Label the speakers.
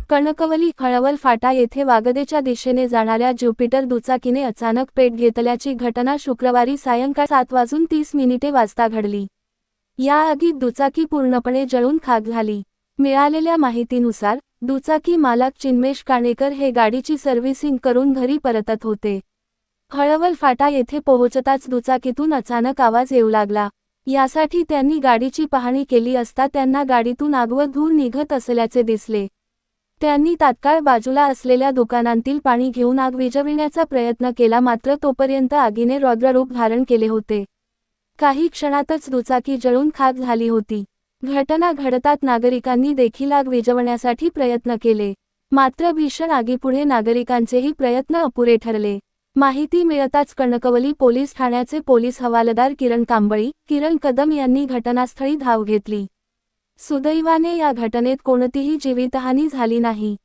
Speaker 1: कणकवली खळवल फाटा येथे वागदेच्या दिशेने जाणाऱ्या ज्युपिटर दुचाकीने अचानक पेट घेतल्याची घटना शुक्रवारी सायंकाळ 7:30 वाजता घडली। या आगीत दुचाकी पूर्णपणे जळून खाक झाली। मिळालेल्या माहितीनुसार दुचाकी मालक चिन्मेश काणेकर हे गाडीची सर्व्हिसिंग करून घरी परतत होते। खळवल फाटा येथे पोहोचताच दुचाकीतून अचानक आवाज येऊ लागला। यासाठी त्यांनी गाडीची पाहणी केली असता त्यांना गाडीतून आग व धूर निघत असल्याचे दिसले। त्यांनी तात्काळ बाजूला असलेल्या दुकानांतील पाणी घेऊन आग विझविण्याचा प्रयत्न केला, मात्र तोपर्यंत आगीने रौद्ररूप धारण केले होते। काही क्षणातच दुचाकी जळून खाक झाली होती। घटना घडतात नागरिकांनी देखील आग विझवण्यासाठी प्रयत्न केले, मात्र भीषण आगीपुढे नागरिकांचेही प्रयत्न अपुरे ठरले। माहिती मिळताच कणकवली पोलीस ठाण्याचे पोलीस हवालदार किरण कांबळी, किरण कदम यांनी घटनास्थळी धाव घेतली। सुदैवाने या घटनेत कोणतीही जीवितहानी झाली नाही।